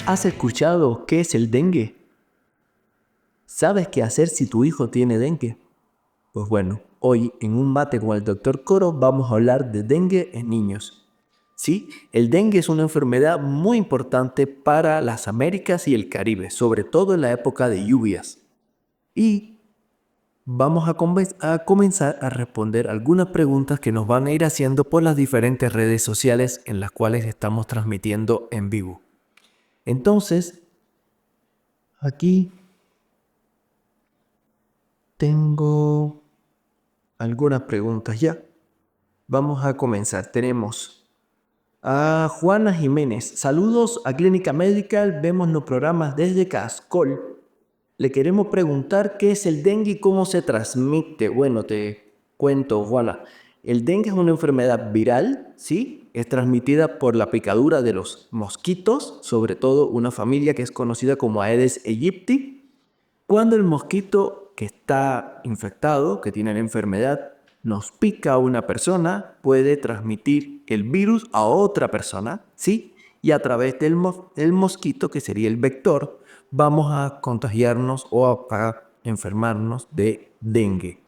¿Has escuchado qué es el dengue? ¿Sabes qué hacer si tu hijo tiene dengue? Pues bueno, hoy en un mate con el Dr. Coro vamos a hablar de dengue en niños. Sí, el dengue es una enfermedad muy importante para las Américas y el Caribe, sobre todo en la época de lluvias. Y vamos a comenzar a responder algunas preguntas que nos van a ir haciendo por las diferentes redes sociales en las cuales estamos transmitiendo en vivo. Entonces, aquí tengo algunas preguntas ya. Vamos a comenzar. Tenemos a Juana Jiménez. Saludos a Clínica Medical. Vemos los programas desde Cascol. Le queremos preguntar qué es el dengue y cómo se transmite. Bueno, te cuento, Juana. El dengue es una enfermedad viral, ¿sí? Es transmitida por la picadura de los mosquitos, sobre todo una familia que es conocida como Aedes aegypti. Cuando el mosquito que está infectado, que tiene la enfermedad, nos pica a una persona, puede transmitir el virus a otra persona, ¿sí? Y a través del mosquito, que sería el vector, vamos a contagiarnos o a enfermarnos de dengue.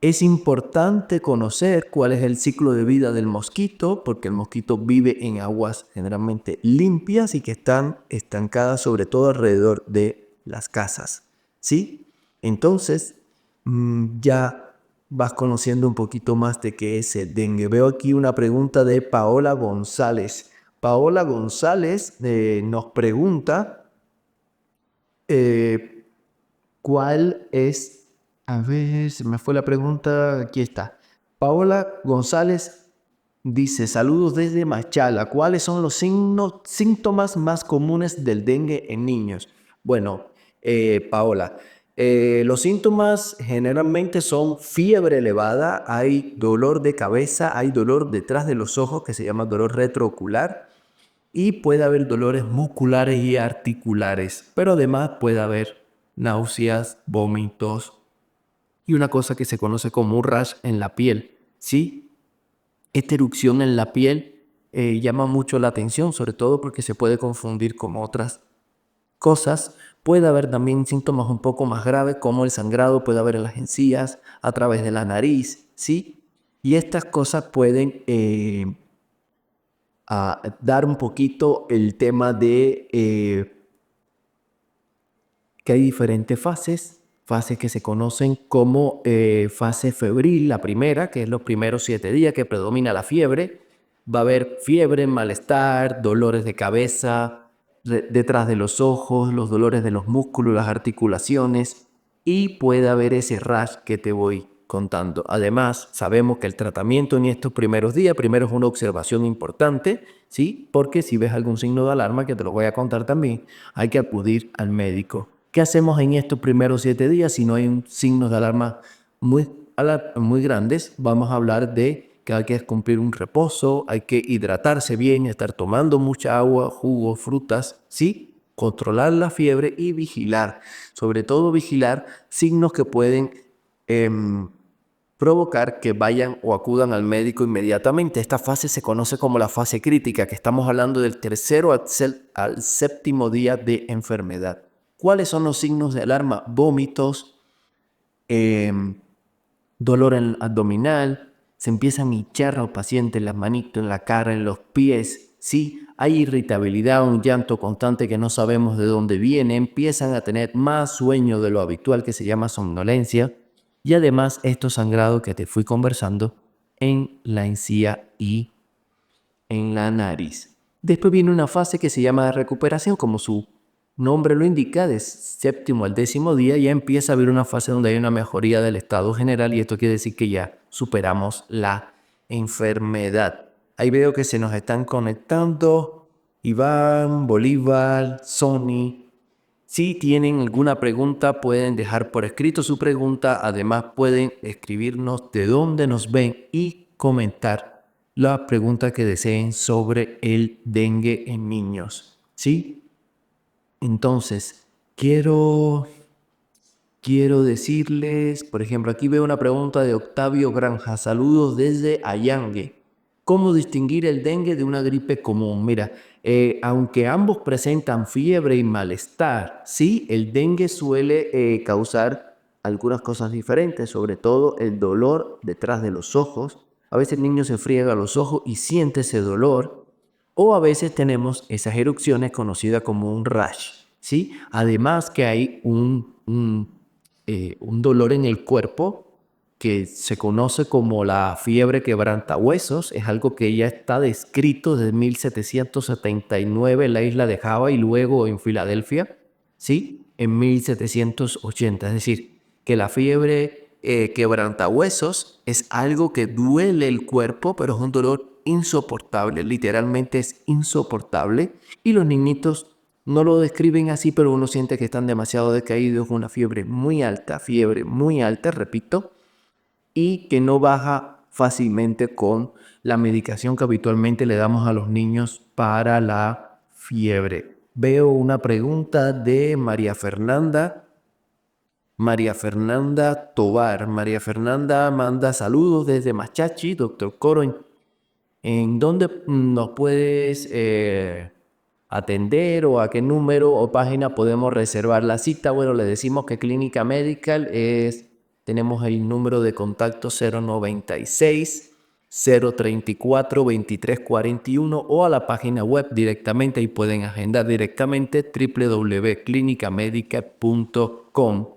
Es importante conocer cuál es el ciclo de vida del mosquito, porque el mosquito vive en aguas generalmente limpias y que están estancadas sobre todo alrededor de las casas, ¿sí? Entonces, ya vas conociendo un poquito más de qué es el dengue. Veo aquí una pregunta de Paola González. Paola González nos pregunta ¿cuál es? A ver, se me fue la pregunta. Aquí está. Paola González dice, saludos desde Machala. ¿Cuáles son los síntomas más comunes del dengue en niños? Bueno, Paola, los síntomas generalmente son fiebre elevada, hay dolor de cabeza, hay dolor detrás de los ojos que se llama dolor retroocular y puede haber dolores musculares y articulares, pero además puede haber náuseas, vómitos y una cosa que se conoce como un rash en la piel, ¿sí? Esta erupción en la piel llama mucho la atención, sobre todo porque se puede confundir con otras cosas. Puede haber también síntomas un poco más graves como el sangrado, puede haber en las encías, a través de la nariz, ¿sí? Y estas cosas pueden dar un poquito el tema de que hay diferentes fases que se conocen como fase febril, la primera, que es los primeros 7 días que predomina la fiebre. Va a haber fiebre, malestar, dolores de cabeza, detrás de los ojos, los dolores de los músculos, las articulaciones y puede haber ese rash que te voy contando. Además, sabemos que el tratamiento en estos primeros días, primero es una observación importante, ¿sí? Porque si ves algún signo de alarma, que te lo voy a contar también, hay que acudir al médico. ¿Qué hacemos en estos primeros 7 días si no hay signos de alarma muy grandes? Vamos a hablar de que hay que cumplir un reposo, hay que hidratarse bien, estar tomando mucha agua, jugos, frutas, ¿sí? Controlar la fiebre y vigilar, sobre todo vigilar signos que pueden provocar que vayan o acudan al médico inmediatamente. Esta fase se conoce como la fase crítica, que estamos hablando del tercero al séptimo día de enfermedad. ¿Cuáles son los signos de alarma? Vómitos, dolor abdominal, se empiezan a hinchar a los pacientes en las manitos, en la cara, en los pies, ¿sí? Hay irritabilidad, un llanto constante que no sabemos de dónde viene, empiezan a tener más sueño de lo habitual que se llama somnolencia y además estos sangrados que te fui conversando en la encía y en la nariz. Después viene una fase que se llama de recuperación, como su nombre lo indica, de séptimo al 10.º día ya empieza a haber una fase donde hay una mejoría del estado general y esto quiere decir que ya superamos la enfermedad. Ahí veo que se nos están conectando Iván, Bolívar, Sony. Si tienen alguna pregunta pueden dejar por escrito su pregunta, además pueden escribirnos de dónde nos ven y comentar la pregunta que deseen sobre el dengue en niños, ¿sí? Entonces, quiero decirles, por ejemplo, aquí veo una pregunta de Octavio Granja. Saludos desde Allangue. ¿Cómo distinguir el dengue de una gripe común? Mira, aunque ambos presentan fiebre y malestar, sí, el dengue suele causar algunas cosas diferentes, sobre todo el dolor detrás de los ojos. A veces el niño se friega los ojos y siente ese dolor, o a veces tenemos esas erupciones conocidas como un rash, ¿sí? Además que hay un dolor en el cuerpo que se conoce como la fiebre quebrantahuesos. Es algo que ya está descrito desde 1779 en la isla de Java y luego en Filadelfia, ¿sí? En 1780. Es decir, que la fiebre quebrantahuesos es algo que duele el cuerpo, pero es un dolor insoportable, literalmente es insoportable, y los niñitos no lo describen así, pero uno siente que están demasiado decaídos, con una fiebre muy alta, repito, y que no baja fácilmente con la medicación que habitualmente le damos a los niños para la fiebre. Veo una pregunta de María Fernanda Tobar. María Fernanda manda saludos desde Machachi, doctor Coro. ¿En dónde nos puedes atender o a qué número o página podemos reservar la cita? Bueno, le decimos que Clínica Medical tenemos el número de contacto 096 034 2341 o a la página web directamente, y pueden agendar directamente www.clinicamedical.com,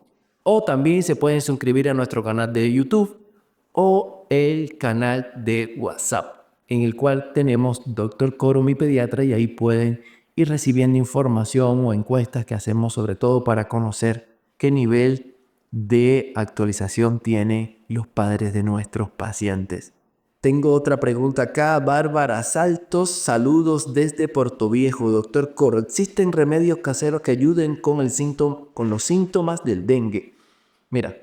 o también se pueden suscribir a nuestro canal de YouTube o el canal de WhatsApp, en el cual tenemos Dr. Coro, mi pediatra, y ahí pueden ir recibiendo información o encuestas que hacemos, sobre todo para conocer qué nivel de actualización tienen los padres de nuestros pacientes. Tengo otra pregunta acá, Bárbara Saltos, saludos desde Puerto Viejo. Doctor Coro, ¿existen remedios caseros que ayuden con los síntomas del dengue? Mira,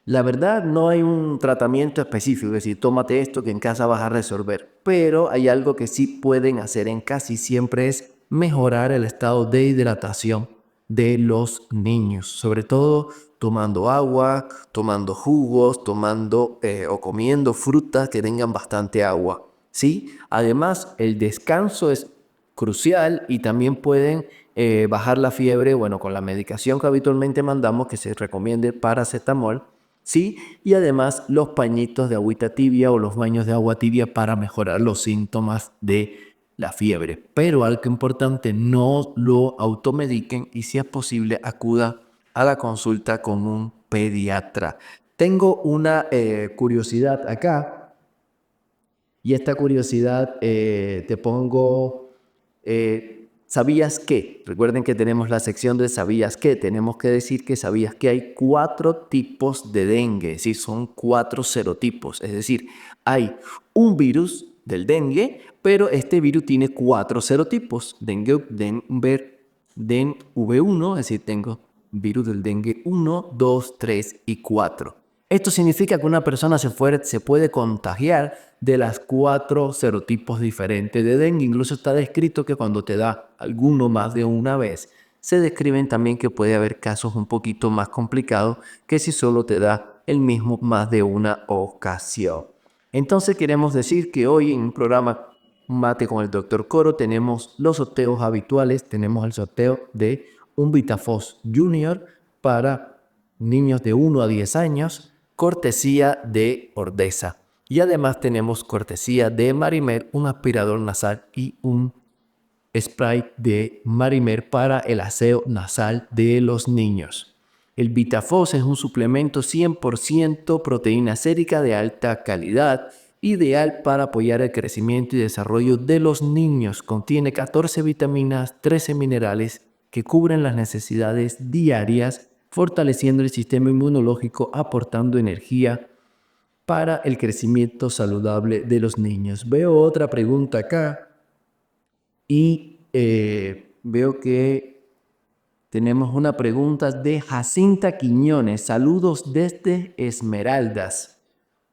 la verdad no hay un tratamiento específico, es decir, tómate esto que en casa vas a resolver, pero hay algo que sí pueden hacer en casa y siempre es mejorar el estado de hidratación de los niños, sobre todo tomando agua, tomando jugos, tomando o comiendo frutas que tengan bastante agua, ¿sí? Además, el descanso es crucial y también pueden bajar la fiebre, bueno, con la medicación que habitualmente mandamos, que se recomiende paracetamol, ¿sí? Y además los pañitos de agüita tibia o los baños de agua tibia para mejorar los síntomas de la fiebre. Pero algo importante, no lo automediquen y si es posible acuda a la consulta con un pediatra. Tengo una curiosidad acá, y esta curiosidad te pongo, ¿sabías qué? Recuerden que tenemos la sección de ¿sabías qué? Tenemos que decir que sabías que hay 4 tipos de dengue, ¿sí? Son 4 serotipos, es decir, hay un virus del dengue, pero este virus tiene 4 serotipos, denV1, es decir, tengo virus del dengue 1, 2, 3 y 4. Esto significa que una persona se puede contagiar de las 4 serotipos diferentes de dengue. Incluso está descrito que cuando te da alguno más de una vez, se describen también que puede haber casos un poquito más complicados que si solo te da el mismo más de una ocasión. Entonces queremos decir que hoy en un programa Mate con el Dr. Coro tenemos los sorteos habituales. Tenemos el sorteo de un Vitafos Junior para niños de 1 a 10 años, cortesía de Ordesa. Y además tenemos cortesía de Marimer, un aspirador nasal y un spray de Marimer para el aseo nasal de los niños. El Vitafos es un suplemento 100% proteína sérica de alta calidad, ideal para apoyar el crecimiento y desarrollo de los niños. Contiene 14 vitaminas, 13 minerales que cubren las necesidades diarias, fortaleciendo el sistema inmunológico, aportando energía para el crecimiento saludable de los niños. Veo otra pregunta acá y veo que tenemos una pregunta de Jacinta Quiñones. Saludos desde Esmeraldas.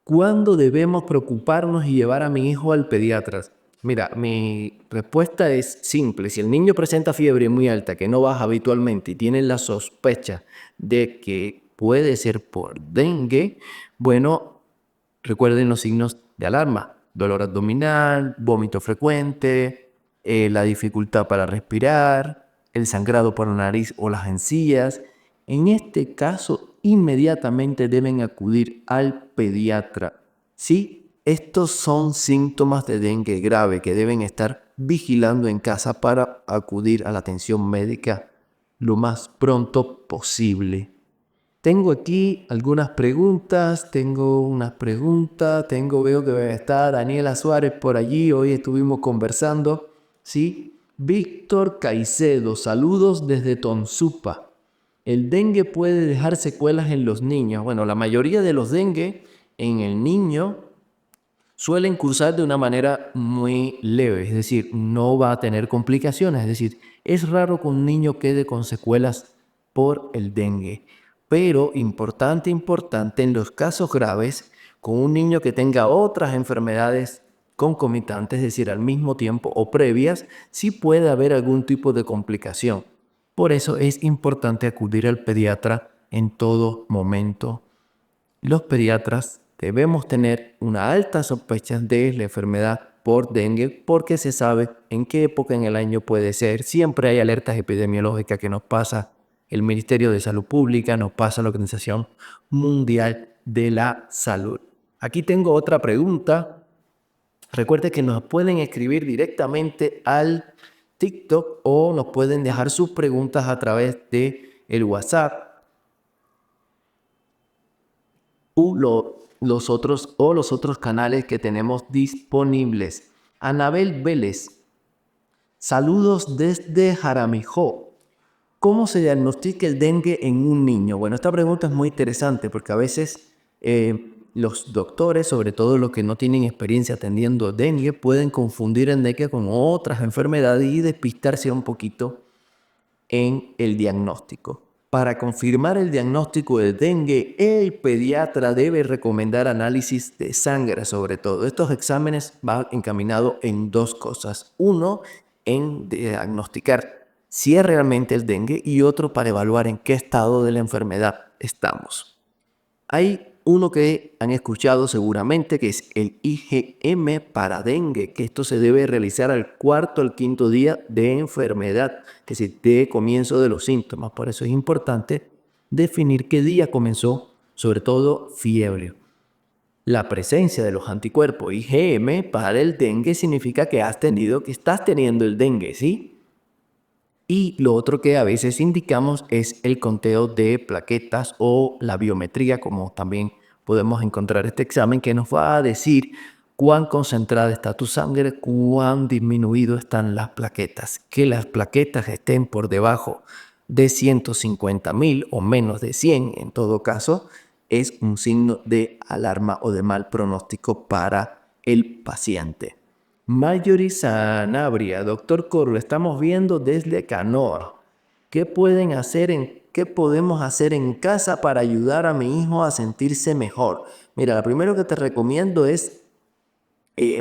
¿Cuándo debemos preocuparnos y llevar a mi hijo al pediatra? Mira, mi respuesta es simple. Si el niño presenta fiebre muy alta que no baja habitualmente y tiene la sospecha de que puede ser por dengue, bueno, recuerden los signos de alarma. dolor abdominal, vómito frecuente, la dificultad para respirar, el sangrado por la nariz o las encías. En este caso, inmediatamente deben acudir al pediatra. ¿Sí? Estos son síntomas de dengue grave que deben estar vigilando en casa para acudir a la atención médica lo más pronto posible. Tengo aquí algunas preguntas, veo que está Daniela Suárez por allí, hoy estuvimos conversando, ¿sí? Víctor Caicedo, saludos desde Tonsupa. ¿El dengue puede dejar secuelas en los niños? Bueno, la mayoría de los dengue en el niño suelen cursar de una manera muy leve, es decir, no va a tener complicaciones, es decir, es raro que un niño quede con secuelas por el dengue. Pero importante, en los casos graves, con un niño que tenga otras enfermedades concomitantes, es decir, al mismo tiempo o previas, sí puede haber algún tipo de complicación. Por eso es importante acudir al pediatra en todo momento. Los pediatras debemos tener una alta sospecha de la enfermedad por dengue porque se sabe en qué época en el año puede ser. Siempre hay alertas epidemiológicas que nos pasa el Ministerio de Salud Pública, nos pasa la Organización Mundial de la Salud. Aquí tengo otra pregunta. Recuerde que nos pueden escribir directamente al TikTok o nos pueden dejar sus preguntas a través de el WhatsApp los otros canales que tenemos disponibles. Anabel Vélez, saludos desde Jaramijó. ¿Cómo se diagnostica el dengue en un niño? Bueno, esta pregunta es muy interesante porque a veces los doctores, sobre todo los que no tienen experiencia atendiendo dengue, pueden confundir el dengue con otras enfermedades y despistarse un poquito en el diagnóstico. Para confirmar el diagnóstico de dengue, el pediatra debe recomendar análisis de sangre sobre todo. Estos exámenes van encaminados en dos cosas. Uno, en diagnosticar si es realmente el dengue y otro para evaluar en qué estado de la enfermedad estamos. Hay uno que han escuchado seguramente que es el IgM para dengue, que esto se debe realizar al cuarto al quinto día de enfermedad, que se de comienzo de los síntomas. Por eso es importante definir qué día comenzó, sobre todo fiebre. La presencia de los anticuerpos IgM para el dengue significa que estás teniendo el dengue, ¿sí? Y lo otro que a veces indicamos es el conteo de plaquetas o la biometría, como también podemos encontrar este examen que nos va a decir cuán concentrada está tu sangre, cuán disminuido están las plaquetas. Que las plaquetas estén por debajo de 150.000 o menos de 100 en todo caso, es un signo de alarma o de mal pronóstico para el paciente. Marjorie Sanabria, doctor Corlo, estamos viendo desde Canoa. ¿Qué podemos hacer en casa para ayudar a mi hijo a sentirse mejor? Mira, lo primero que te recomiendo es,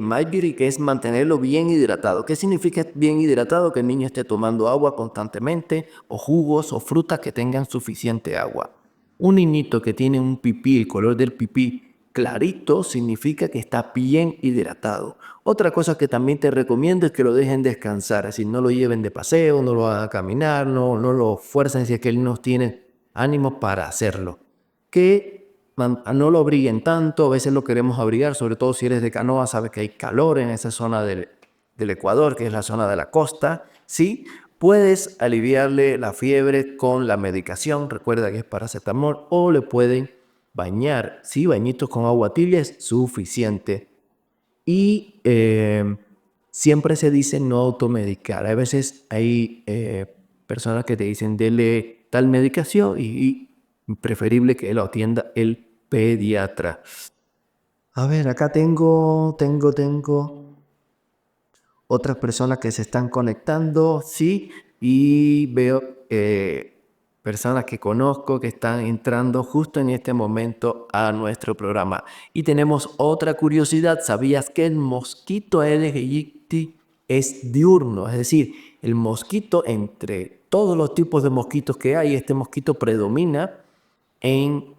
Marjorie, que es mantenerlo bien hidratado. ¿Qué significa bien hidratado? Que el niño esté tomando agua constantemente o jugos o frutas que tengan suficiente agua. Un niñito que tiene un pipí, el color del pipí clarito, significa que está bien hidratado. Otra cosa que también te recomiendo es que lo dejen descansar, es decir, no lo lleven de paseo, no lo hagan caminar, no lo fuercen si es que él no tiene ánimo para hacerlo. Que no lo abriguen tanto, a veces lo queremos abrigar, sobre todo si eres de Canoa, sabes que hay calor en esa zona del Ecuador, que es la zona de la costa, ¿sí? Puedes aliviarle la fiebre con la medicación, recuerda que es paracetamol, o le pueden bañar, ¿sí? Bañitos con agua tibia es suficiente. Y siempre se dice no automedicar. A veces hay personas que te dicen dele tal medicación y preferible que lo atienda el pediatra. A ver, acá tengo otras personas que se están conectando, sí, y veo personas que conozco que están entrando justo en este momento a nuestro programa. Y tenemos otra curiosidad, ¿sabías que el mosquito Aedes aegypti es diurno? Es decir, el mosquito, entre todos los tipos de mosquitos que hay, este mosquito predomina en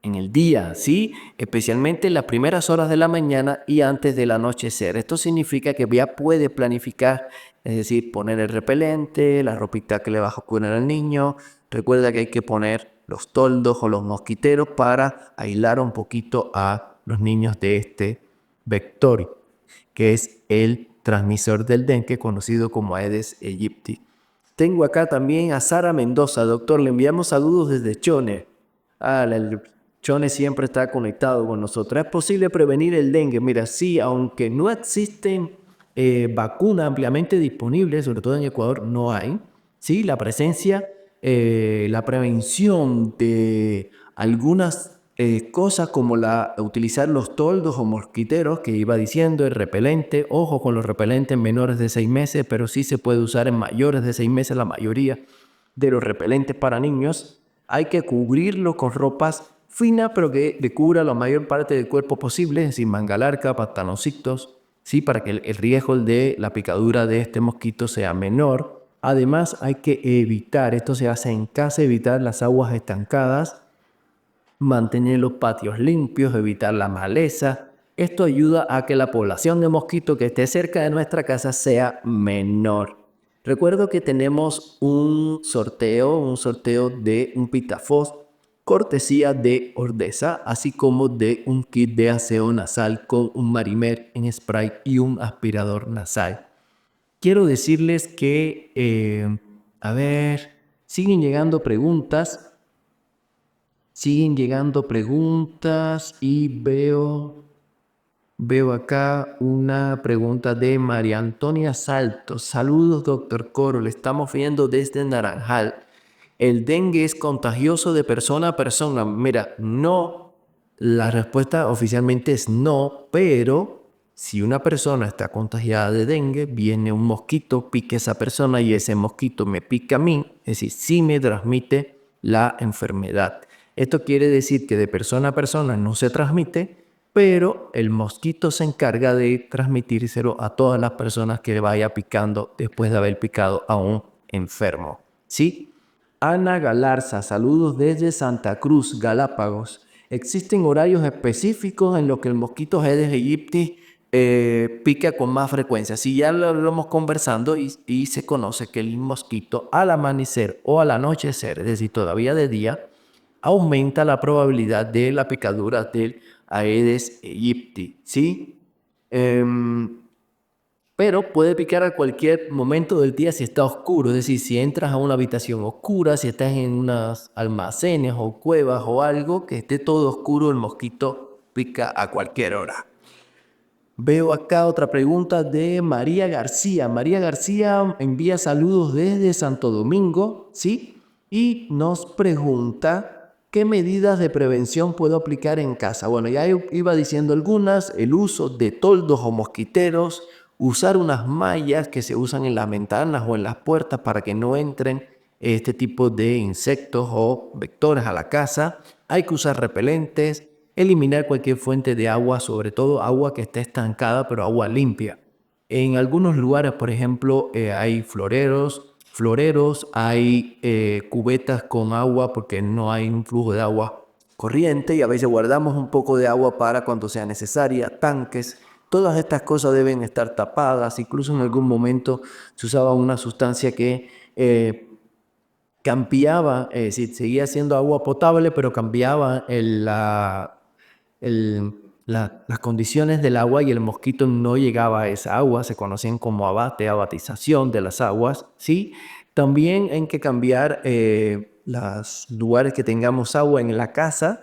en el día, ¿sí? Especialmente en las primeras horas de la mañana y antes del anochecer. Esto significa que ya puede planificar, es decir, poner el repelente, la ropita que le vas a poner al niño. Recuerda que hay que poner los toldos o los mosquiteros para aislar un poquito a los niños de este vector, que es el transmisor del dengue conocido como Aedes aegypti. Tengo acá también a Sara Mendoza, doctor, le enviamos saludos desde Chone. El Chone siempre está conectado con nosotros. ¿Es posible prevenir el dengue? Mira, sí, aunque no existen vacunas ampliamente disponibles, sobre todo en Ecuador no hay, sí, la presencia, la prevención de algunas cosas como utilizar los toldos o mosquiteros que iba diciendo, el repelente, ojo con los repelentes en menores de 6 meses, pero sí se puede usar en mayores de 6 meses la mayoría de los repelentes para niños. Hay que cubrirlo con ropas finas, pero que le cubra la mayor parte del cuerpo posible, es decir, manga larga, pantaloncitos, ¿sí? Para que el riesgo de la picadura de este mosquito sea menor. Además, hay que evitar, esto se hace en casa, evitar las aguas estancadas, mantener los patios limpios, evitar la maleza. Esto ayuda a que la población de mosquitos que esté cerca de nuestra casa sea menor. Recuerdo que tenemos un sorteo de un Pitafos, cortesía de Ordesa, así como de un kit de aseo nasal con un Marimer en spray y un aspirador nasal. Quiero decirles que, siguen llegando preguntas. Siguen llegando preguntas y veo acá una pregunta de María Antonia Saltos. Saludos, doctor Coro, le estamos viendo desde Naranjal. ¿El dengue es contagioso de persona a persona? Mira, no, la respuesta oficialmente es no, pero si una persona está contagiada de dengue, viene un mosquito, pica a esa persona y ese mosquito me pica a mí, es decir, sí me transmite la enfermedad. Esto quiere decir que de persona a persona no se transmite, pero el mosquito se encarga de transmitírselo a todas las personas que vaya picando después de haber picado a un enfermo. ¿Sí? Ana Galarza, saludos desde Santa Cruz, Galápagos. ¿Existen horarios específicos en los que el mosquito Aedes aegypti pica con más frecuencia? Sí, ya lo hemos conversando y se conoce que el mosquito al amanecer o al anochecer, es decir, todavía de día, aumenta la probabilidad de la picadura del Aedes aegypti, ¿sí? Pero puede picar a cualquier momento del día si está oscuro, es decir, si entras a una habitación oscura, si estás en unos almacenes o cuevas o algo que esté todo oscuro, el mosquito pica a cualquier hora. Veo acá otra pregunta de María García. María García envía saludos desde Santo Domingo, ¿sí? Y nos pregunta, ¿qué medidas de prevención puedo aplicar en casa? Bueno, ya iba diciendo algunas, el uso de toldos o mosquiteros, usar unas mallas que se usan en las ventanas o en las puertas para que no entren este tipo de insectos o vectores a la casa. Hay que usar repelentes, eliminar cualquier fuente de agua, sobre todo agua que esté estancada, pero agua limpia. En algunos lugares, por ejemplo, hay floreros, hay cubetas con agua porque no hay un flujo de agua corriente y a veces guardamos un poco de agua para cuando sea necesaria, tanques. Todas estas cosas deben estar tapadas, incluso en algún momento se usaba una sustancia que cambiaba, es decir, seguía siendo agua potable, pero cambiaba las condiciones del agua y el mosquito no llegaba a esa agua, se conocían como abatización de las aguas, ¿sí? También hay que cambiar los lugares que tengamos agua en la casa,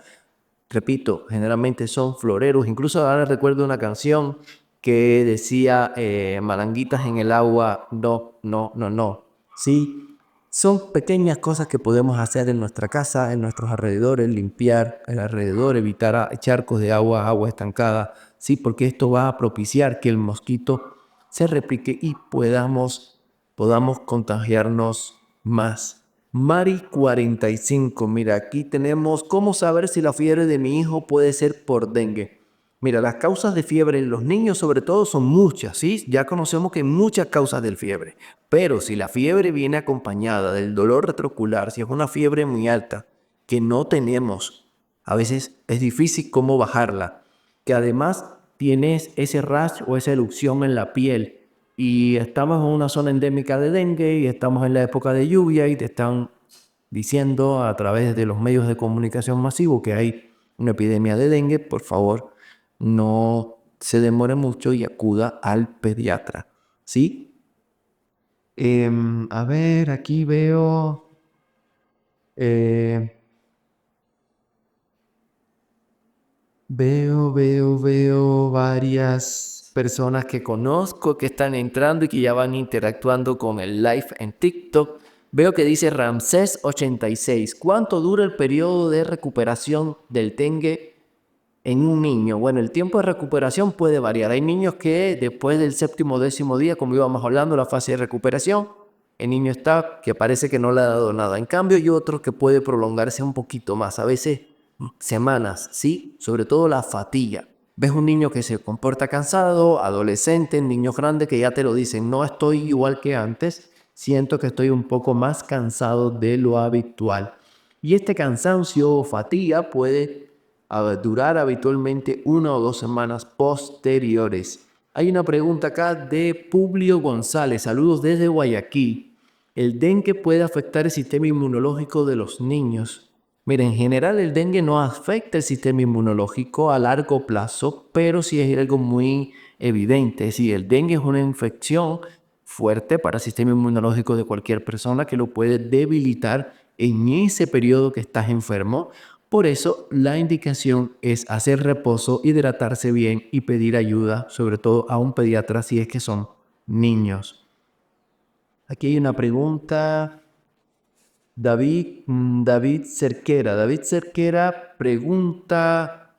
repito, generalmente son floreros, incluso ahora recuerdo una canción que decía malanguitas en el agua, no, no, no, no, ¿sí? Son pequeñas cosas que podemos hacer en nuestra casa, en nuestros alrededores, limpiar el alrededor, evitar charcos de agua, agua estancada, ¿sí? Porque esto va a propiciar que el mosquito se replique y podamos contagiarnos más. Mari 45, mira, aquí tenemos cómo saber si la fiebre de mi hijo puede ser por dengue. Mira, las causas de fiebre en los niños sobre todo son muchas, ¿sí? Ya conocemos que hay muchas causas de fiebre, pero si la fiebre viene acompañada del dolor retrocular, si es una fiebre muy alta que no tenemos a veces es difícil cómo bajarla. Que además tienes ese rash o esa erupción en la piel y estamos en una zona endémica de dengue y estamos en la época de lluvia y te están diciendo a través de los medios de comunicación masivos que hay una epidemia de dengue, por favor, no se demore mucho y acuda al pediatra, ¿sí? A ver, aquí veo... Veo varias personas que conozco que están entrando y que ya van interactuando con el live en TikTok. Veo que dice Ramsés86. ¿Cuánto dura el periodo de recuperación del dengue en un niño? Bueno, el tiempo de recuperación puede variar. Hay niños que después del séptimo o décimo día, como íbamos hablando, la fase de recuperación, el niño está que parece que no le ha dado nada. En cambio, hay otros que puede prolongarse un poquito más, a veces semanas, ¿sí? Sobre todo la fatiga. Ves un niño que se comporta cansado, adolescente, niños grandes que ya te lo dicen, no estoy igual que antes, siento que estoy un poco más cansado de lo habitual. Y este cansancio o fatiga puede durar habitualmente 1 o 2 semanas posteriores. Hay una pregunta acá de Publio González, saludos desde Guayaquil. ¿El dengue puede afectar el sistema inmunológico de los niños? Mira, en general el dengue no afecta el sistema inmunológico a largo plazo, pero sí es algo muy evidente. Es decir, el dengue es una infección fuerte para el sistema inmunológico de cualquier persona que lo puede debilitar en ese periodo que estás enfermo. Por eso la indicación es hacer reposo, hidratarse bien y pedir ayuda, sobre todo a un pediatra si es que son niños. Aquí hay una pregunta. David Cerquera pregunta,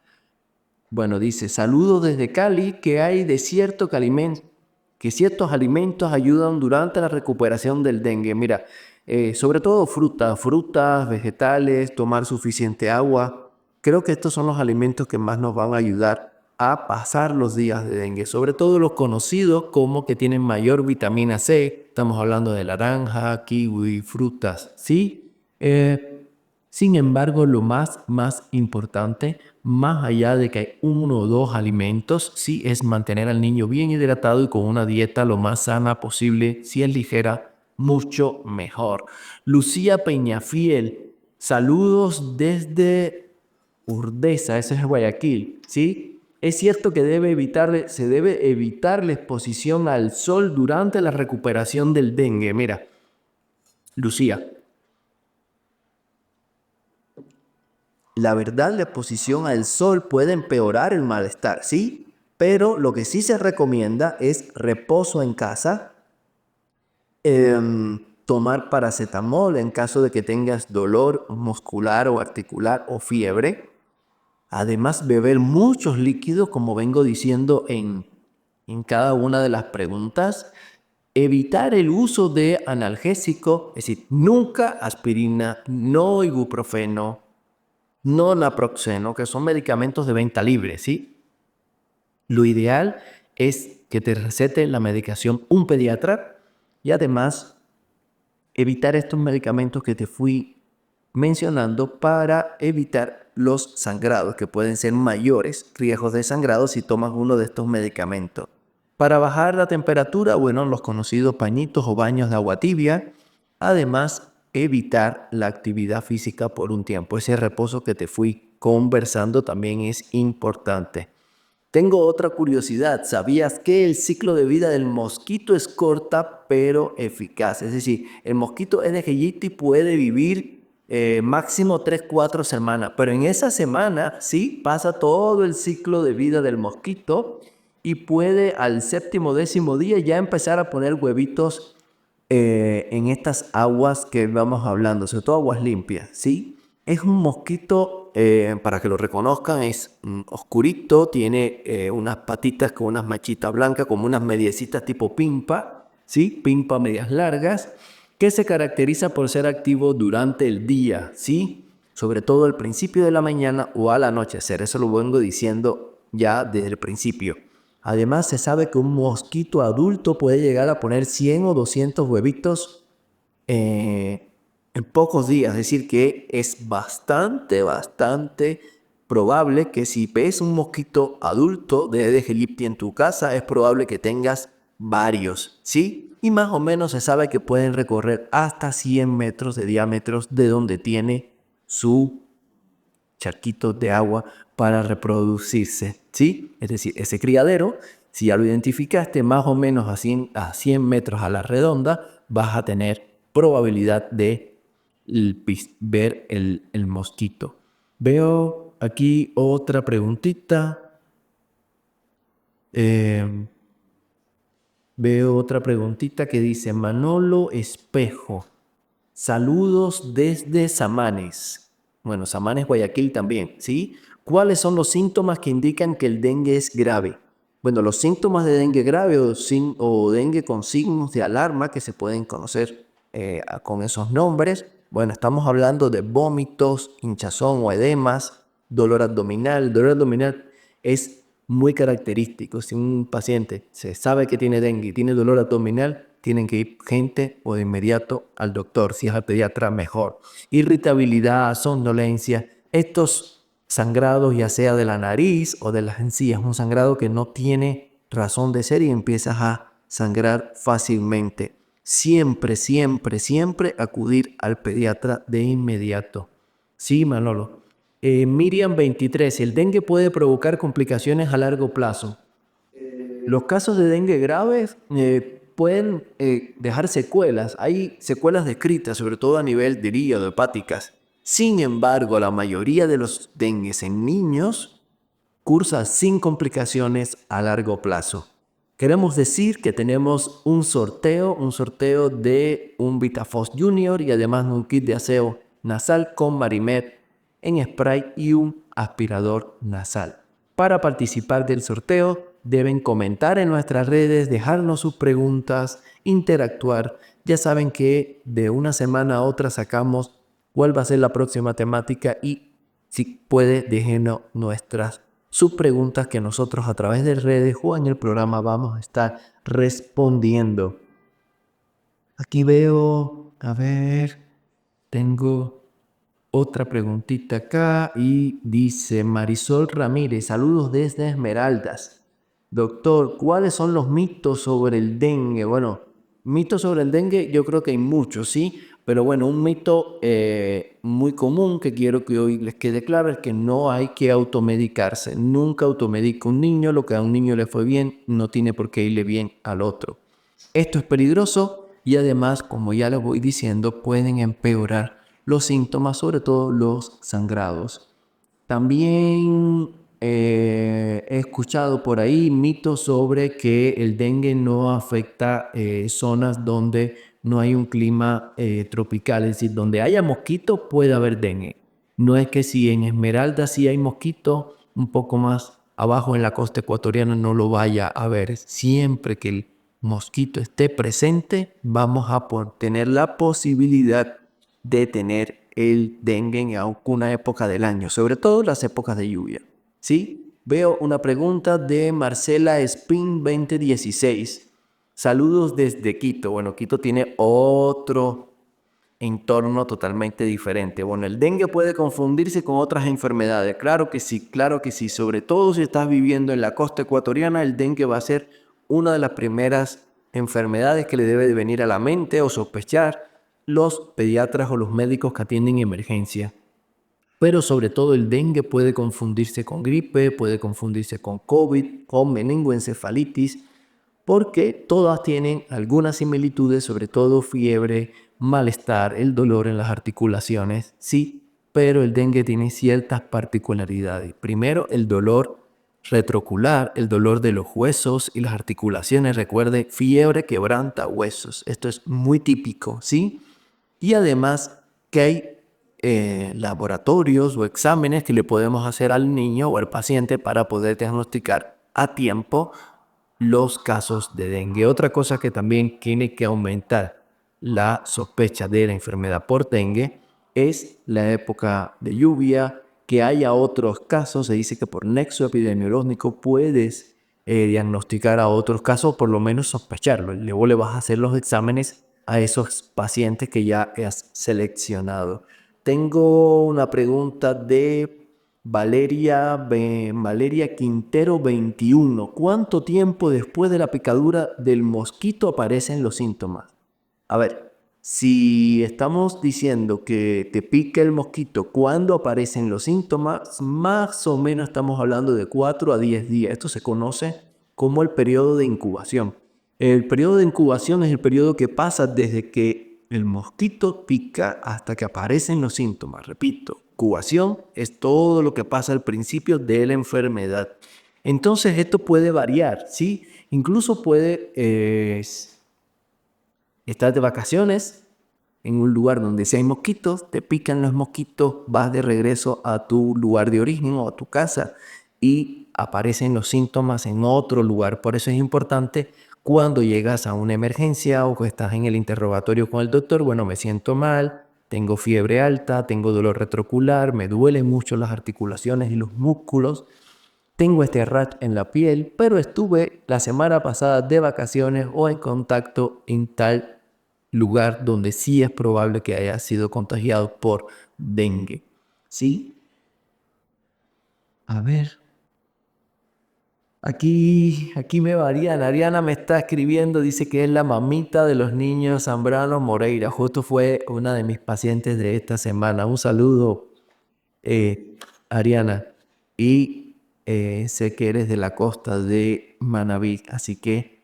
bueno, dice, saludos desde Cali, que hay de que ciertos alimentos ayudan durante la recuperación del dengue. Mira, sobre todo frutas, vegetales, tomar suficiente agua. Creo que estos son los alimentos que más nos van a ayudar a pasar los días de dengue, sobre todo los conocidos como que tienen mayor vitamina C. Estamos hablando de naranja, kiwi, frutas, ¿sí? Sin embargo, lo más importante, más allá de que hay 1 o 2 alimentos, sí es mantener al niño bien hidratado y con una dieta lo más sana posible. Si es ligera, mucho mejor. Lucía Peñafiel, saludos desde Urdesa, eso es Guayaquil, ¿sí? Es cierto que se debe evitar la exposición al sol durante la recuperación del dengue. Mira, Lucía, la verdad, la exposición al sol puede empeorar el malestar, ¿sí? Pero lo que sí se recomienda es reposo en casa, tomar paracetamol en caso de que tengas dolor muscular o articular o fiebre. Además, beber muchos líquidos, como vengo diciendo en cada una de las preguntas. Evitar el uso de analgésico, es decir, nunca aspirina, no ibuprofeno, no naproxeno, que son medicamentos de venta libre, ¿sí? Lo ideal es que te recete la medicación un pediatra y además evitar estos medicamentos que te fui mencionando para evitar los sangrados, que pueden ser mayores riesgos de sangrado si tomas uno de estos medicamentos. Para bajar la temperatura, bueno, los conocidos pañitos o baños de agua tibia. Además, evitar la actividad física por un tiempo. Ese reposo que te fui conversando también es importante. Tengo otra curiosidad. ¿Sabías que el ciclo de vida del mosquito es corta pero eficaz? Es decir, el mosquito Aedes aegypti puede vivir máximo 3-4 semanas, pero en esa semana sí pasa todo el ciclo de vida del mosquito y puede al séptimo, décimo día ya empezar a poner huevitos en estas aguas que vamos hablando, sobre todo aguas limpias, ¿sí? Es un mosquito, para que lo reconozcan, es oscurito, tiene unas patitas con unas manchitas blancas, como unas mediecitas tipo pimpa, ¿sí? Pimpa medias largas, que se caracteriza por ser activo durante el día, ¿sí? Sobre todo al principio de la mañana o al anochecer, eso lo vengo diciendo ya desde el principio. Además, se sabe que un mosquito adulto puede llegar a poner 100 o 200 huevitos en pocos días. Es decir, que es bastante probable que si ves un mosquito adulto de Aedes aegypti en tu casa, es probable que tengas varios, ¿sí? Y más o menos se sabe que pueden recorrer hasta 100 metros de diámetro de donde tiene su charquito de agua para reproducirse, ¿sí? Es decir, ese criadero, si ya lo identificaste, más o menos a 100 metros a la redonda, vas a tener probabilidad de ver el mosquito. Veo aquí otra preguntita. Veo otra preguntita que dice Manolo Espejo. Saludos desde Samanes. Bueno, Samanes, Guayaquil también, ¿sí? ¿Cuáles son los síntomas que indican que el dengue es grave? Bueno, los síntomas de dengue grave o dengue con signos de alarma que se pueden conocer con esos nombres. Bueno, estamos hablando de vómitos, hinchazón o edemas, dolor abdominal. El dolor abdominal es muy característico. Si un paciente se sabe que tiene dengue y tiene dolor abdominal, tienen que ir gente o de inmediato al doctor. Si es al pediatra, mejor. Irritabilidad, somnolencia. Estos sangrados, ya sea de la nariz o de las encías, un sangrado que no tiene razón de ser y empiezas a sangrar fácilmente. Siempre, siempre, siempre acudir al pediatra de inmediato. Sí, Manolo. Miriam 23, el dengue puede provocar complicaciones a largo plazo. Los casos de dengue graves pueden dejar secuelas. Hay secuelas descritas, sobre todo a nivel de hígado, hepáticas. Sin embargo, la mayoría de los dengues en niños cursa sin complicaciones a largo plazo. Queremos decir que tenemos un sorteo de un Vitafos Junior y además un kit de aseo nasal con Marimed en spray y un aspirador nasal. Para participar del sorteo deben comentar en nuestras redes, dejarnos sus preguntas, interactuar. Ya saben que de una semana a otra sacamos cuál va a ser la próxima temática y si puede déjenos sus preguntas que nosotros a través de redes o en el programa vamos a estar respondiendo. Aquí veo, a ver, tengo otra preguntita acá y dice Marisol Ramírez, saludos desde Esmeraldas. Doctor, ¿cuáles son los mitos sobre el dengue? Bueno, mitos sobre el dengue yo creo que hay muchos, ¿sí? Pero bueno, un mito muy común que quiero que hoy les quede claro es que no hay que automedicarse. Nunca automedica un niño, lo que a un niño le fue bien no tiene por qué irle bien al otro. Esto es peligroso y además, como ya les voy diciendo, pueden empeorar los síntomas, sobre todo los sangrados. También he escuchado por ahí mitos sobre que el dengue no afecta zonas donde no hay un clima tropical, es decir, donde haya mosquitos puede haber dengue. No es que si en Esmeralda sí hay mosquitos, un poco más abajo en la costa ecuatoriana no lo vaya a ver. Siempre que el mosquito esté presente, vamos a tener la posibilidad de tener el dengue en alguna época del año, sobre todo las épocas de lluvia. ¿Sí? Veo una pregunta de Marcela Spin 2016. Saludos desde Quito. Bueno, Quito tiene otro entorno totalmente diferente. Bueno, el dengue puede confundirse con otras enfermedades. Claro que sí. Sobre todo si estás viviendo en la costa ecuatoriana, el dengue va a ser una de las primeras enfermedades que le debe de venir a la mente o sospechar los pediatras o los médicos que atienden emergencia. Pero sobre todo el dengue puede confundirse con gripe, puede confundirse con COVID, con meningoencefalitis, porque todas tienen algunas similitudes, sobre todo fiebre, malestar, el dolor en las articulaciones, sí, pero el dengue tiene ciertas particularidades. Primero, el dolor retroocular, el dolor de los huesos y las articulaciones. Recuerde, fiebre quebranta huesos. Esto es muy típico, ¿sí? Y además que hay laboratorios o exámenes que le podemos hacer al niño o al paciente para poder diagnosticar a tiempo los casos de dengue. Otra cosa que también tiene que aumentar la sospecha de la enfermedad por dengue es la época de lluvia, que haya otros casos. Se dice que por nexo epidemiológico puedes diagnosticar a otros casos, por lo menos sospecharlo. Luego le vas a hacer los exámenes a esos pacientes que ya has seleccionado. Tengo una pregunta de Valeria Quintero 21. ¿Cuánto tiempo después de la picadura del mosquito aparecen los síntomas? A ver, si estamos diciendo que te pica el mosquito, ¿cuándo aparecen los síntomas? Más o menos estamos hablando de 4 a 10 días. Esto se conoce como el periodo de incubación. El periodo de incubación es el periodo que pasa desde que el mosquito pica hasta que aparecen los síntomas. Repito, incubación es todo lo que pasa al principio de la enfermedad. Entonces esto puede variar, ¿sí? Incluso puede estar de vacaciones en un lugar donde si hay mosquitos, te pican los mosquitos, vas de regreso a tu lugar de origen o a tu casa y aparecen los síntomas en otro lugar. Por eso es importante cuando llegas a una emergencia o que estás en el interrogatorio con el doctor, bueno, me siento mal, tengo fiebre alta, tengo dolor retrocular, me duelen mucho las articulaciones y los músculos, tengo este rash en la piel, pero estuve la semana pasada de vacaciones o en contacto en tal lugar donde sí es probable que haya sido contagiado por dengue. ¿Sí? A ver. Aquí me varían. Ariana me está escribiendo, dice que es la mamita de los niños Zambrano Moreira. Justo fue una de mis pacientes de esta semana. Un saludo, Ariana. Y sé que eres de la costa de Manabí, así que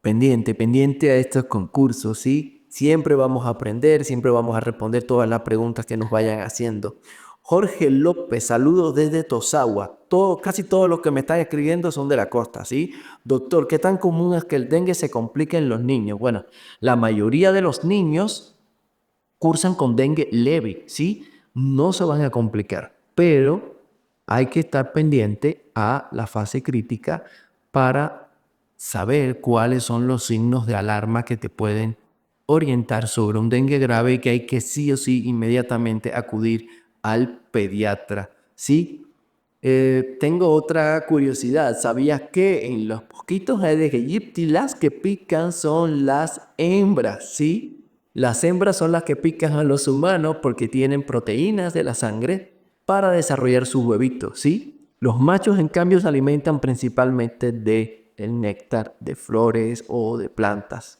pendiente a estos concursos, ¿sí? Siempre vamos a aprender, siempre vamos a responder todas las preguntas que nos vayan haciendo. Jorge López, saludos desde Tosagua. Casi todos los que me están escribiendo son de la costa, ¿sí? Doctor, ¿qué tan común es que el dengue se complique en los niños? Bueno, la mayoría de los niños cursan con dengue leve, ¿sí? No se van a complicar, pero hay que estar pendiente a la fase crítica para saber cuáles son los signos de alarma que te pueden orientar sobre un dengue grave y que hay que sí o sí inmediatamente acudir al pediatra, ¿sí? Tengo otra curiosidad. ¿Sabías que en los mosquitos Aedes aegypti las que pican son las hembras? ¿Sí? Las hembras son las que pican a los humanos porque tienen proteínas de la sangre para desarrollar sus huevitos, ¿sí? Los machos, en cambio, se alimentan principalmente del néctar de flores o de plantas.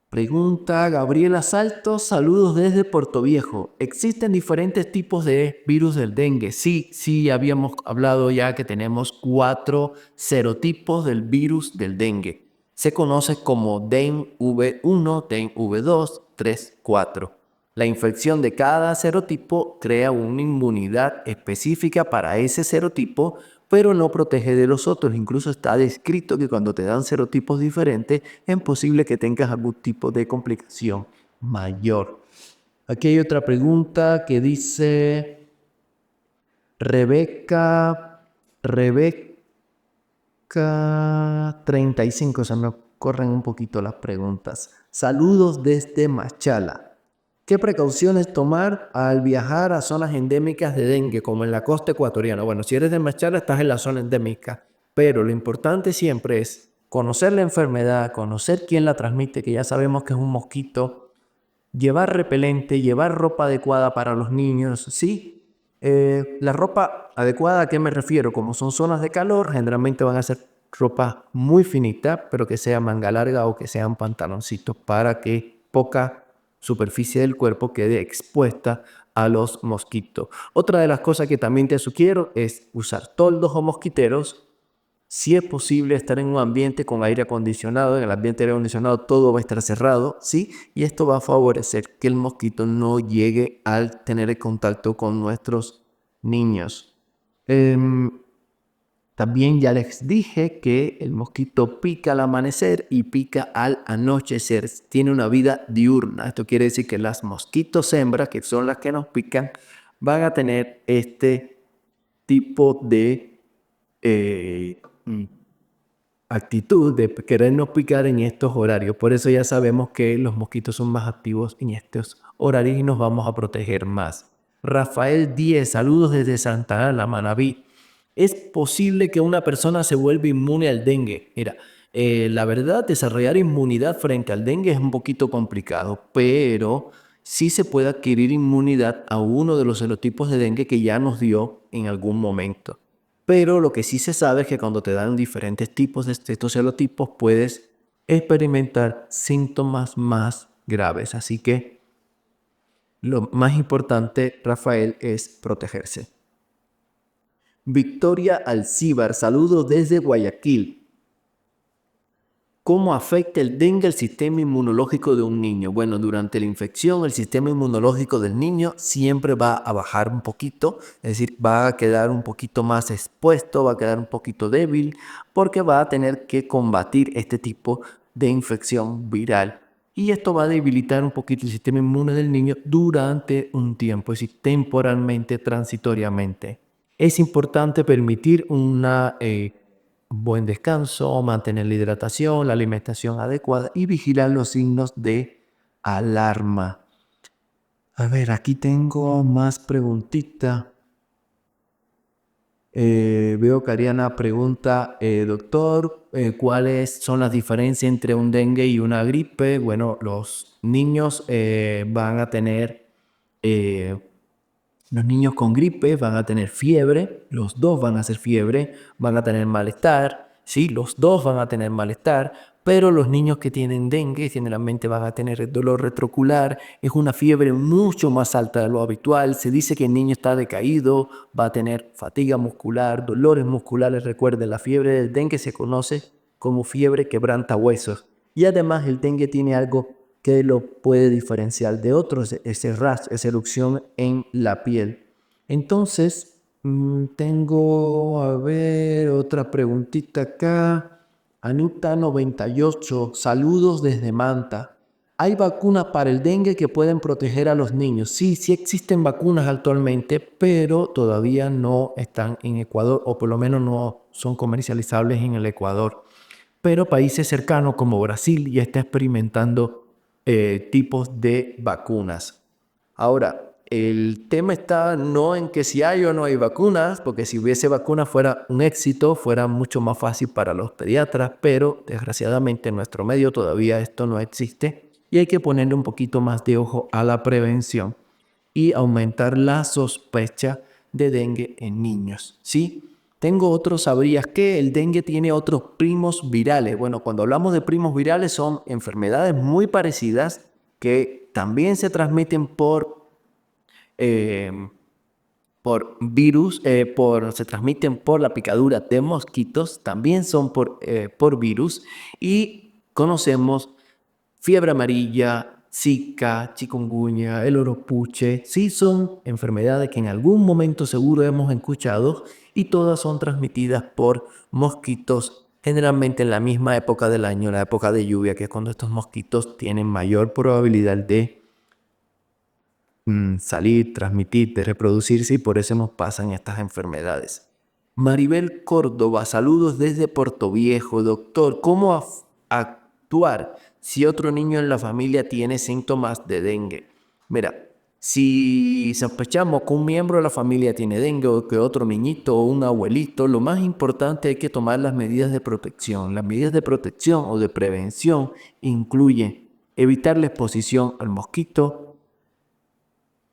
Pregunta Gabriela Saltos, saludos desde Puerto Viejo. ¿Existen diferentes tipos de virus del dengue? Sí, habíamos hablado ya que tenemos 4 serotipos del virus del dengue. Se conoce como DENV1, DENV2, 3, 4. La infección de cada serotipo crea una inmunidad específica para ese serotipo, pero no protege de los otros. Incluso está descrito que cuando te dan serotipos diferentes es posible que tengas algún tipo de complicación mayor. Aquí hay otra pregunta que dice Rebeca 35, se me corren un poquito las preguntas. Saludos desde Machala. ¿Qué precauciones tomar al viajar a zonas endémicas de dengue, como en la costa ecuatoriana? Bueno, si eres de Machala, estás en la zona endémica, pero lo importante siempre es conocer la enfermedad, conocer quién la transmite, que ya sabemos que es un mosquito, llevar repelente, llevar ropa adecuada para los niños, ¿sí? La ropa adecuada, ¿a qué me refiero? Como son zonas de calor, generalmente van a ser ropa muy finita, pero que sea manga larga o que sean pantaloncitos para que poca superficie del cuerpo quede expuesta a los mosquitos. Otra de las cosas que también te sugiero es usar toldos o mosquiteros. Si es posible estar en un ambiente con aire acondicionado, en el ambiente aire acondicionado todo va a estar cerrado, ¿sí? Y esto va a favorecer que el mosquito no llegue al tener el contacto con nuestros niños. También ya les dije que el mosquito pica al amanecer y pica al anochecer. Tiene una vida diurna. Esto quiere decir que las mosquitos hembras, que son las que nos pican, van a tener este tipo de actitud de querernos picar en estos horarios. Por eso ya sabemos que los mosquitos son más activos en estos horarios y nos vamos a proteger más. Rafael 10, saludos desde Santa Ana, Manabí. ¿Es posible que una persona se vuelva inmune al dengue? Mira, la verdad, desarrollar inmunidad frente al dengue es un poquito complicado, pero sí se puede adquirir inmunidad a uno de los serotipos de dengue que ya nos dio en algún momento. Pero lo que sí se sabe es que cuando te dan diferentes tipos de estos serotipos puedes experimentar síntomas más graves. Así que lo más importante, Rafael, es protegerse. Victoria Alcíbar, saludos desde Guayaquil. ¿Cómo afecta el dengue al sistema inmunológico de un niño? Bueno, durante la infección el sistema inmunológico del niño siempre va a bajar un poquito, es decir, va a quedar un poquito más expuesto, va a quedar un poquito débil, porque va a tener que combatir este tipo de infección viral. Y esto va a debilitar un poquito el sistema inmune del niño durante un tiempo, es decir, temporalmente, transitoriamente. Es importante permitir una buen descanso, mantener la hidratación, la alimentación adecuada y vigilar los signos de alarma. A ver, aquí tengo más preguntita. Veo que Ariana pregunta, doctor, ¿cuáles son las diferencias entre un dengue y una gripe? Bueno, los niños van a tener los niños con gripe van a tener fiebre, los dos van a hacer fiebre, van a tener malestar, sí, los dos van a tener malestar, pero los niños que tienen dengue generalmente van a tener dolor retrocular, es una fiebre mucho más alta de lo habitual, se dice que el niño está decaído, va a tener fatiga muscular, dolores musculares, recuerden, la fiebre del dengue se conoce como fiebre quebranta huesos y además el dengue tiene algo que lo puede diferenciar de otros, ese rash, esa erupción en la piel. Entonces, tengo, a ver, otra preguntita acá. Anuta98, saludos desde Manta. ¿Hay vacunas para el dengue que pueden proteger a los niños? Sí, sí existen vacunas actualmente, pero todavía no están en Ecuador, o por lo menos no son comercializables en el Ecuador. Pero países cercanos como Brasil ya está experimentando tipos de vacunas. Ahora, el tema está no en que si hay o no hay vacunas, porque si hubiese vacunas fuera un éxito, fuera mucho más fácil para los pediatras, pero desgraciadamente en nuestro medio todavía esto no existe y hay que ponerle un poquito más de ojo a la prevención y aumentar la sospecha de dengue en niños, ¿sí? Tengo otros, ¿sabrías que el dengue tiene otros primos virales? Bueno, cuando hablamos de primos virales son enfermedades muy parecidas que también se transmiten por virus, se transmiten por la picadura de mosquitos, también son por virus y conocemos fiebre amarilla, Zika, chikungunya, el oropuche, sí son enfermedades que en algún momento seguro hemos escuchado y todas son transmitidas por mosquitos, generalmente en la misma época del año, la época de lluvia, que es cuando estos mosquitos tienen mayor probabilidad de salir, transmitir, de reproducirse y por eso nos pasan estas enfermedades. Maribel Córdoba, saludos desde Portoviejo. Doctor, ¿cómo actuar si otro niño en la familia tiene síntomas de dengue? Mira, si sospechamos que un miembro de la familia tiene dengue o que otro niñito o un abuelito, lo más importante es que tomar las medidas de protección. Las medidas de protección o de prevención incluyen evitar la exposición al mosquito.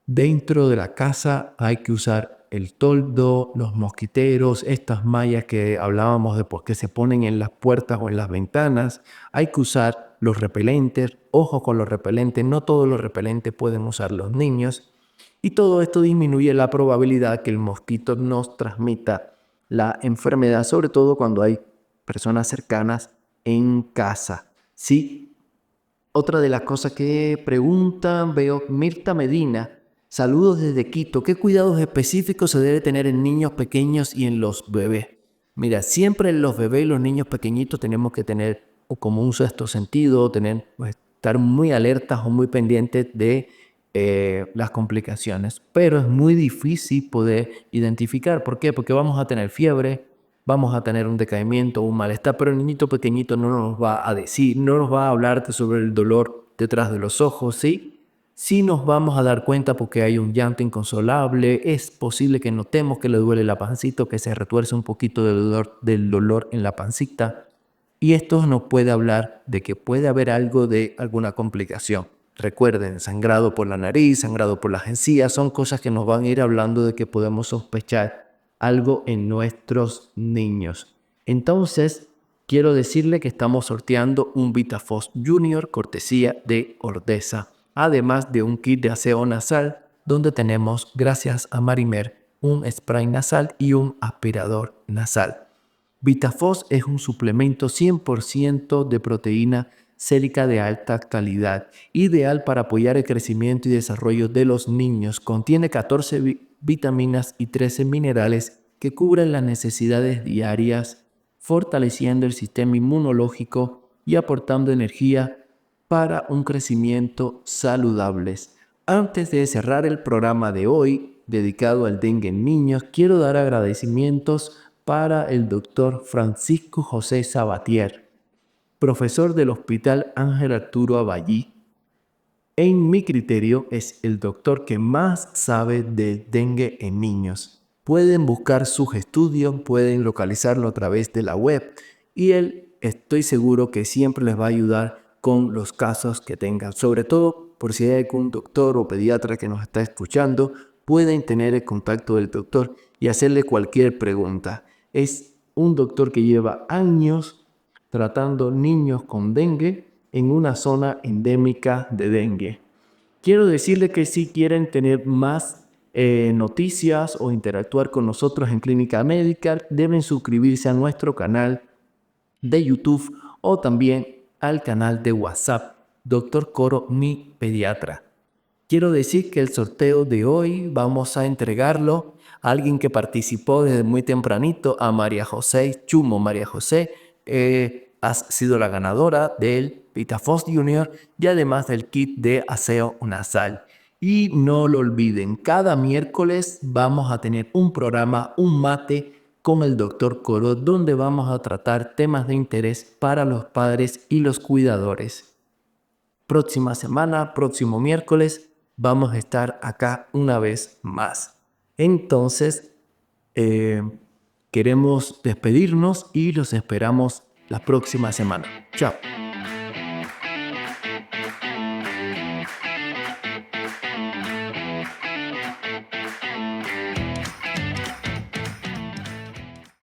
Dentro de la casa hay que usar el toldo, los mosquiteros, estas mallas que hablábamos de que se ponen en las puertas o en las ventanas. Hay que usar los repelentes, ojo con los repelentes, no todos los repelentes pueden usar los niños. Y todo esto disminuye la probabilidad que el mosquito nos transmita la enfermedad, sobre todo cuando hay personas cercanas en casa. ¿Sí? Otra de las cosas que preguntan, veo Mirta Medina. Saludos desde Quito. ¿Qué cuidados específicos se debe tener en niños pequeños y en los bebés? Mira, siempre en los bebés y los niños pequeñitos tenemos que tener como un sexto sentido, estar muy alertas o muy pendientes de las complicaciones. Pero es muy difícil poder identificar. ¿Por qué? Porque vamos a tener fiebre, vamos a tener un decaimiento, un malestar, pero el niñito pequeñito no nos va a decir, no nos va a hablarte sobre el dolor detrás de los ojos, ¿sí? Sí nos vamos a dar cuenta porque hay un llanto inconsolable, es posible que notemos que le duele la pancita, que se retuerce un poquito del dolor en la pancita. Y esto nos puede hablar de que puede haber algo de alguna complicación. Recuerden, sangrado por la nariz, sangrado por las encías, son cosas que nos van a ir hablando de que podemos sospechar algo en nuestros niños. Entonces, quiero decirle que estamos sorteando un VitaFoss Junior cortesía de Ordesa, además de un kit de aseo nasal donde tenemos, gracias a Marimer, un spray nasal y un aspirador nasal. VitaFoss es un suplemento 100% de proteína célica de alta calidad, ideal para apoyar el crecimiento y desarrollo de los niños. Contiene 14 vitaminas y 13 minerales que cubren las necesidades diarias, fortaleciendo el sistema inmunológico y aportando energía para un crecimiento saludable. Antes de cerrar el programa de hoy, dedicado al dengue en niños, quiero dar agradecimientos para el doctor Francisco José Sabatier, profesor del Hospital Ángel Arturo Aballí. En mi criterio, es el doctor que más sabe de dengue en niños. Pueden buscar sus estudios, pueden localizarlo a través de la web y él, estoy seguro que siempre les va a ayudar con los casos que tengan. Sobre todo, por si hay algún doctor o pediatra que nos está escuchando, pueden tener el contacto del doctor y hacerle cualquier pregunta. Es un doctor que lleva años tratando niños con dengue en una zona endémica de dengue. Quiero decirles que si quieren tener más noticias o interactuar con nosotros en Clínica Medical, deben suscribirse a nuestro canal de YouTube o también al canal de WhatsApp, Dr. Coro, mi pediatra. Quiero decir que el sorteo de hoy vamos a entregarlo a alguien que participó desde muy tempranito, a María José Chumo. María José, has sido la ganadora del VitaFoss Junior y además del kit de aseo nasal. Y no lo olviden, cada miércoles vamos a tener un programa, un mate con el Dr. Coro, donde vamos a tratar temas de interés para los padres y los cuidadores. Próxima semana, próximo miércoles, vamos a estar acá una vez más. Entonces, queremos despedirnos y los esperamos la próxima semana. Chao.